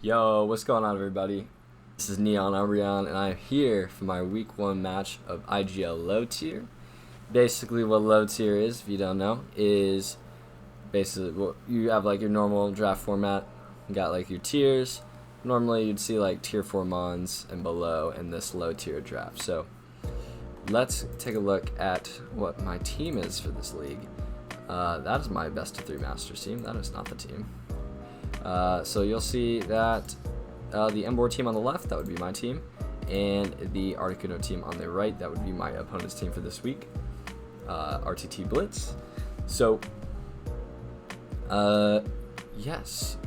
Yo, what's going on, everybody? This is Neon Umbreon, and I'm here for my week 1 match of IGL low tier. Basically, what low tier is, if you don't know, is basically what you have like your normal draft format. You got like your tiers. Normally, you'd see like tier 4 mons and below in this low tier draft. So, let's take a look at what my team is for this league. That is my best of 3 Masters team. That is not the team. So you'll see that the Embor team on the left, that would be my team, and the Articuno team on the right, that would be my opponent's team for this week, RTTBlitz. So, yes,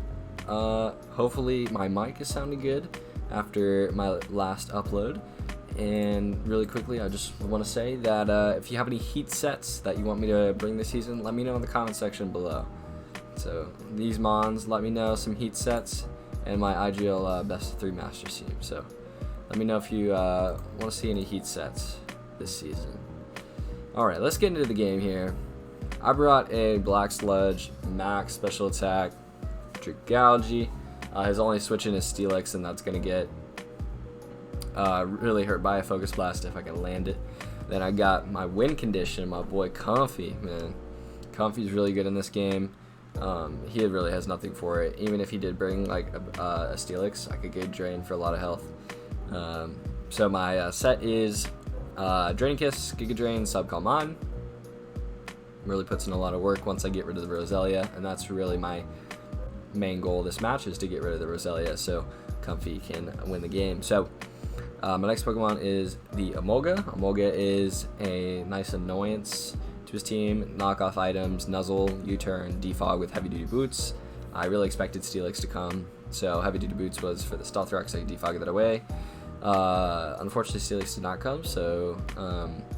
hopefully my mic is sounding good after my last upload. And really quickly, I just want to say that if you have any heat sets that you want me to bring this season, let me know in the comment section below. So these mons, let me know some heat sets and my IGL best of 3 Masters team. So let me know if you want to see any heat sets this season. Alright, let's get into the game here. I brought a Black Sludge, Max, Special Attack, Dragalge. His only switch in is Steelix, and that's going to get really hurt by a Focus Blast if I can land it. Then I got my win condition, my boy Comfy, man. Comfy's really good in this game. He really has nothing for it. Even if he did bring like a Steelix, I could get Drain for a lot of health. So my set is Drain Kiss, Giga Drain, Subcall Mon. Really puts in a lot of work once I get rid of the Roselia, and that's really my main goal of this match, is to get rid of the Roselia so Comfy can win the game. So my next Pokemon is the Emolga. Emolga is a nice annoyance to his team. Knockoff items, Nuzzle, U-Turn, Defog with Heavy Duty Boots. I really expected Steelix to come, so Heavy Duty Boots was for the Stealth Rock, so I defogged that away. Unfortunately, Steelix did not come, so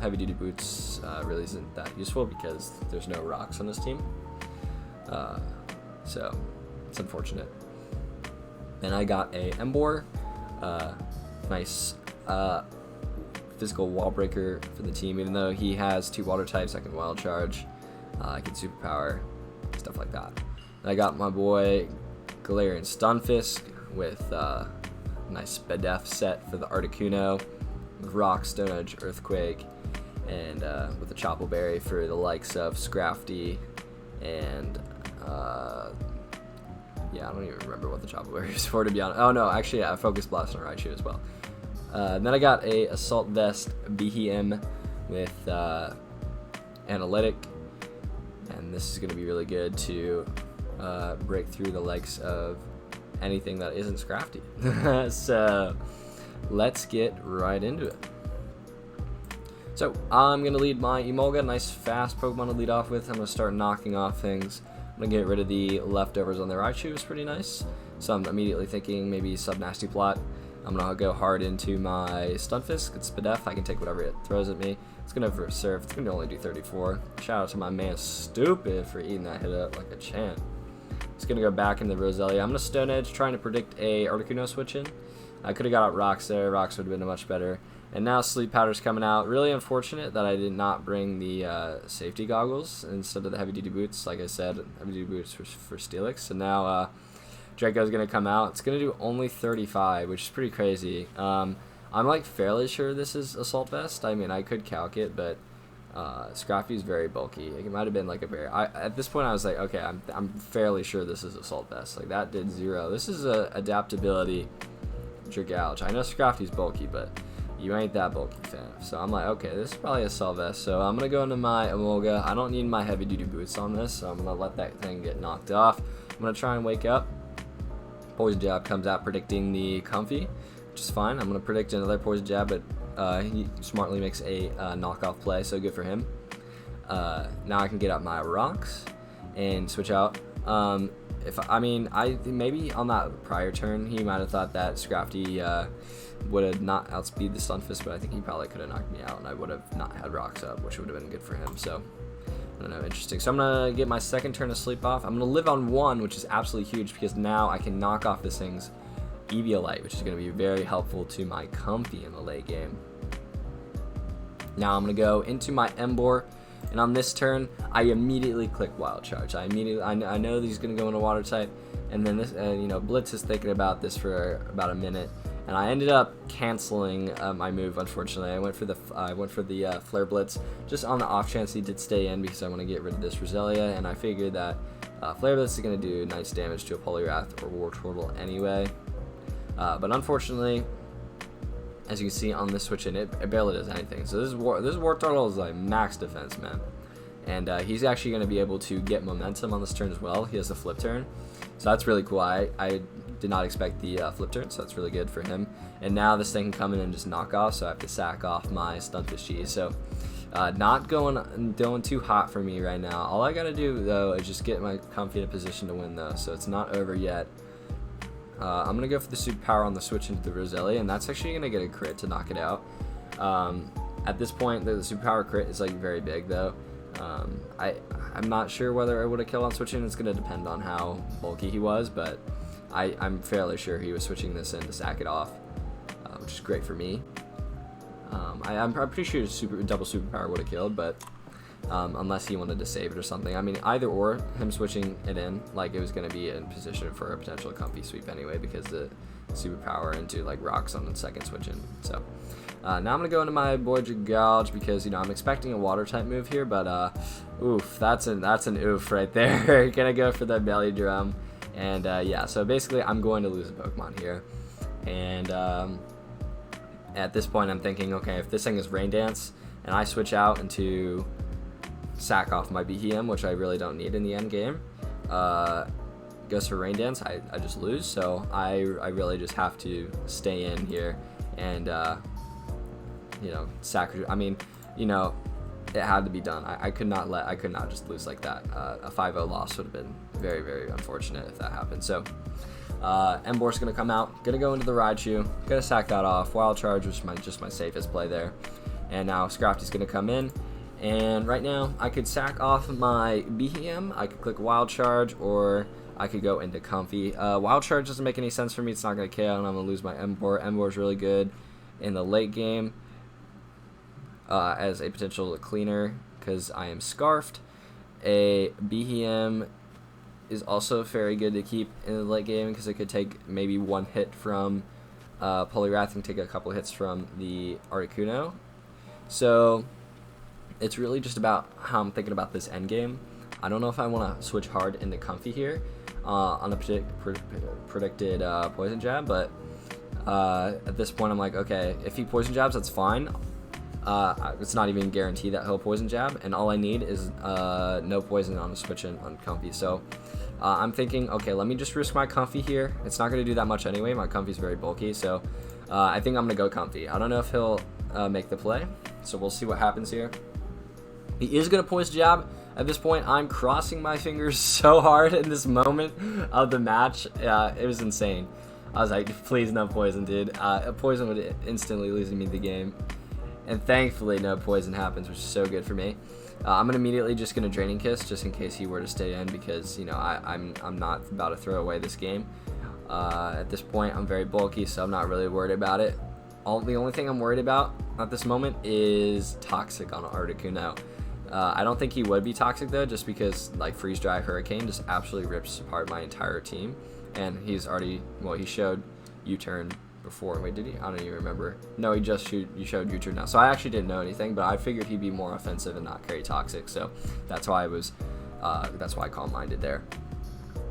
Heavy Duty Boots really isn't that useful because there's no rocks on this team. So it's unfortunate. Then I got a Embor. Nice physical wall breaker for the team. Even though he has 2 water types, I can wild charge, I can superpower, stuff like that. And I got my boy Galarian Stunfisk with nice Spadef set for the Articuno, with Rock, Stone Edge, Earthquake, and with the Chople Berry for the likes of Scrafty and yeah, I don't even remember what the Chople Berry is for, to be honest. Oh no, actually, yeah, I Focus Blast on Raichu as well. And then I got a Assault Vest BHM with Analytic, and this is going to be really good to break through the likes of anything that isn't Scrafty. So let's get right into it. So I'm going to lead my Emolga, nice fast Pokemon to lead off with. I'm going to start knocking off things. I'm going to get rid of the leftovers on the Raichu, it's pretty nice. So I'm immediately thinking maybe Sub-Nasty Plot. I'm going to go hard into my Stunfisk. It's Spadef. I can take whatever it throws at me. It's going to Surf. It's going to only do 34. Shout out to my man Stupid for eating that hit up like a champ. It's going to go back into Roselia. I'm going to Stone Edge, trying to predict a Articuno switch in. I could have got out Rocks there. Rocks would have been much better. And now Sleep Powder's coming out. Really unfortunate that I did not bring the safety goggles instead of the Heavy Duty Boots. Like I said, Heavy Duty Boots for Steelix. So now Draco's going to come out. It's going to do only 35, which is pretty crazy. I'm like fairly sure this is Assault Vest. I mean, I could calc it, but Scrafty is very bulky. It might have been like a very... at this point, I was like, okay, I'm fairly sure this is Assault Vest. Like, that did 0. This is a Adaptability Dragalge. I know Scrafty's bulky, but you ain't that bulky, fan. So I'm like, okay, this is probably a Assault Vest. So I'm going to go into my Emolga. I don't need my Heavy Duty Boots on this, so I'm going to let that thing get knocked off. I'm going to try and wake up. Poison Jab comes out predicting the Comfy, which is fine. I'm going to predict another Poison Jab, but he smartly makes a knockoff play, so good for him. Now I can get out my Rocks and switch out. Maybe on that prior turn, he might have thought that Scrafty would have not outspeed the Stunfisk, but I think he probably could have knocked me out, and I would have not had Rocks up, which would have been good for him. So I don't know, interesting. So I'm going to get my second turn of Sleep off. I'm going to live on 1, which is absolutely huge because now I can knock off this thing's Eviolite, which is going to be very helpful to my Comfy in the late game. Now I'm going to go into my Embor, and on this turn, I immediately click Wild Charge. I know that he's going to go into Water type, And then this, Blitz is thinking about this for about a minute, and I ended up canceling my move. Unfortunately, I went for the Flare Blitz just on the off chance he did stay in, because I want to get rid of this Roselia, and I figured that Flare Blitz is going to do nice damage to a Poliwrath or War Turtle anyway. But unfortunately, as you can see on this switch in, it barely does anything. So this War Turtle is like max defense, man. And he's actually going to be able to get momentum on this turn as well. He has a flip turn, so that's really cool. I did not expect the flip turn, so that's really good for him. And now this thing can come in and just knock off, so I have to sack off my Stunfish G. So not going too hot for me right now. All I got to do, though, is just get my Comfy in a position to win, though, so it's not over yet. I'm going to go for the superpower on the switch into the Roselia, and that's actually going to get a crit to knock it out. At this point, the superpower crit is like very big, though. I'm not sure whether I would have killed on switching. It's going to depend on how bulky he was, but I'm fairly sure he was switching this in to sack it off, which is great for me. I'm pretty sure double superpower would have killed, but unless he wanted to save it or something. I mean, either or, him switching it in, like, it was going to be in position for a potential Comfy sweep anyway, because the superpower into like rocks on the second switch in. So now I'm gonna go into my Voyager Gouge, because I'm expecting a water type move here, but oof, that's an oof right there. Gonna go for the belly drum, and yeah, so basically I'm going to lose a Pokemon here. And at this point I'm thinking, okay, if this thing is Rain Dance and I switch out into sack off my BHM, which I really don't need in the end game, goes for Rain Dance, I just lose. So I really just have to stay in here and sacrifice. I mean, it had to be done. I could not just lose like that. A 5-0 loss would have been very, very unfortunate if that happened. So Embor's gonna come out, gonna go into the Raichu, gonna sack that off. Wild Charge was just my safest play there. And now Scrafty's gonna come in, and right now I could sack off my BHM, I could click Wild Charge, or I could go into Comfy. Wild Charge doesn't make any sense for me. It's not gonna KO, and I'm gonna lose my Embor. Embor's really good in the late game as a potential cleaner, because I am Scarfed. A BHM is also very good to keep in the late game, because it could take maybe one hit from Poliwrath and take a couple hits from the Articuno. So it's really just about how I'm thinking about this end game. I don't know if I want to switch hard into Comfy here on a predicted Poison Jab, but at this point I'm like, okay, if he Poison Jabs, that's fine. It's not even guaranteed that he'll Poison Jab, and all I need is no poison on a switch in on Comfy. So I'm thinking, okay, let me just risk my Comfy here. It's not going to do that much anyway. My Comfy's very bulky, so I think I'm going to go Comfy. I don't know if he'll make the play, so we'll see what happens here. He is going to Poison Jab. At this point, I'm crossing my fingers so hard in this moment of the match. It was insane. I was like, please no poison, dude. A poison would instantly lose me the game. And thankfully, no poison happens, which is so good for me. I'm immediately just going to Draining Kiss, just in case he were to stay in, because, I'm not about to throw away this game. At this point, I'm very bulky, so I'm not really worried about it. The only thing I'm worried about at this moment is Toxic on Articuno. I don't think he would be Toxic, though, just because, like, Freeze Dry Hurricane just absolutely rips apart my entire team. And he's already, well, he showed U-Turn before. Wait, did he? I don't even remember. No, he just showed U-Turn now. So I actually didn't know anything, but I figured he'd be more offensive and not carry Toxic. So that's why I Calm Minded there.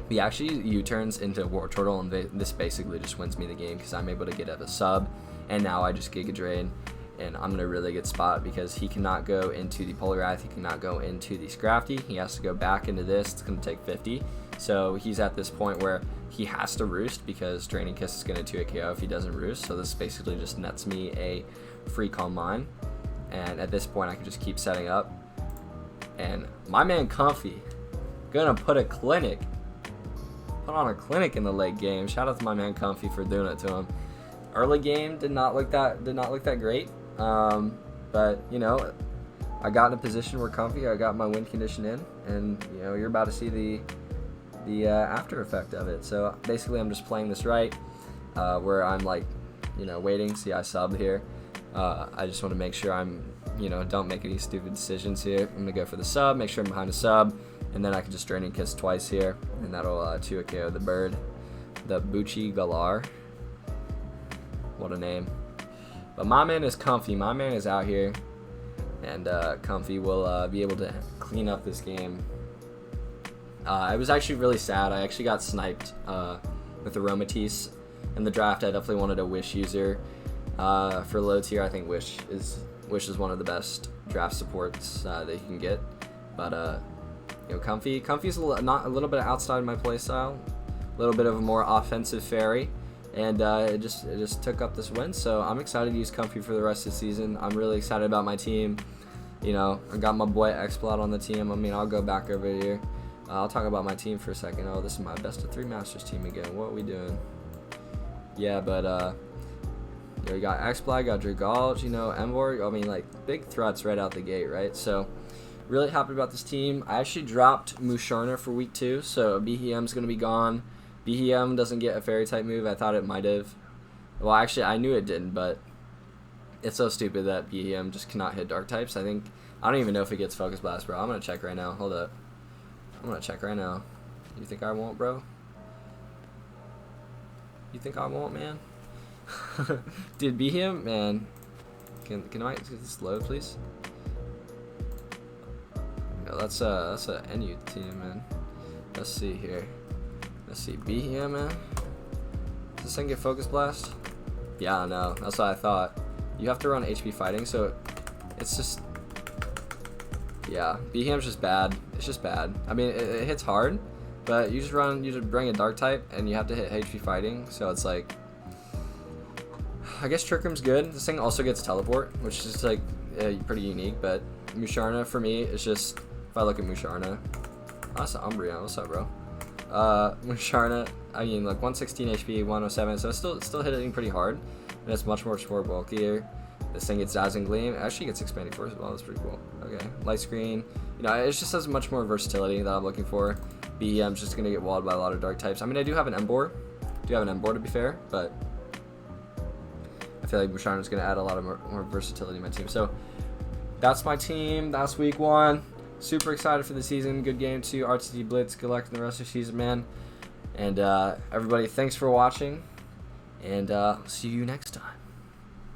He actually U-turns into War Turtle, and this basically just wins me the game, because I'm able to get at a sub, and now I just Giga Drain, and I'm in a really good spot because he cannot go into the Poliwrath, he cannot go into the Scrafty, he has to go back into this. It's going to take 50, so he's at this point where he has to roost, because Draining Kiss is going to 2-hit KO if he doesn't roost. So this basically just nets me a free Calm Mind, and at this point I can just keep setting up, and my man Comfy gonna put on a clinic in the late game. Shout out to my man Comfy for doing it to him. Early game did not look that great, but I got in a position where Comfy, I got my win condition in, and you're about to see the after effect of it. So basically I'm just playing this right, where I'm like waiting. See, I subbed here. I just want to make sure I'm don't make any stupid decisions here. I'm gonna go for the sub, make sure I'm behind a sub, And then I can just Draining Kiss twice here, and that'll 2 KO the bird. The Bucci Galar. What a name. But my man is Comfy. My man is out here. And Comfy will be able to clean up this game. I was actually really sad. I actually got sniped with Aromatisse in the draft. I definitely wanted a Wish user. For low tier, I think Wish is one of the best draft supports that you can get. But Comfy's a little bit outside my playstyle, a little bit of a more offensive fairy, and it just took up this win. So I'm excited to use Comfy for the rest of the season. I'm really excited about my team. I got my boy Xplot on the team. I mean, I'll go back over here. I'll talk about my team for a second. Oh, this is my best of 3 Masters team again. What are we doing? Yeah, but we got Xplot, got Dragalge, Emborg. I mean, like, big threats right out the gate, right? So really happy about this team. I actually dropped Musharna for week 2, so Behemoth's going to be gone. Behem doesn't get a fairy type move. I thought it might have. Well, actually, I knew it didn't, but it's so stupid that Behem just cannot hit dark types. I don't even know if it gets Focus Blast, bro. I'm going to check right now. Hold up. I'm going to check right now. You think I won't, bro? You think I won't, man? Dude, Behem, man. Can I get this load, please? No, that's a NU team, man. Let's see here. Let's see, Behem, man. Does this thing get Focus Blast? Yeah, I know. That's what I thought. You have to run HP fighting, so it's just... Yeah, Behem's just bad. It's just bad. I mean, it hits hard, but you just bring a dark type, and you have to hit HP fighting, so it's like... I guess Trick Room's good. This thing also gets Teleport, which is like pretty unique, but Musharna for me is just... If I look at Musharna... Oh, that's Umbreon. What's up, bro? Musharna, I mean, like 116 HP, 107, so it's still hitting pretty hard, and it's much more bulkier. This thing gets Dazzling Gleam. It actually gets Expanding Force as well. That's pretty cool. Okay, Light Screen. It just has much more versatility that I'm looking for. BEM's just gonna get walled by a lot of dark types. I mean, I do have an Embor. To be fair, but I feel like Musharna's gonna add a lot of more versatility to my team. So that's my team. That's week 1. Super excited for the season. Good game too. RTTBlitz. Good luck in the rest of the season, man. And everybody, thanks for watching. And see you next time.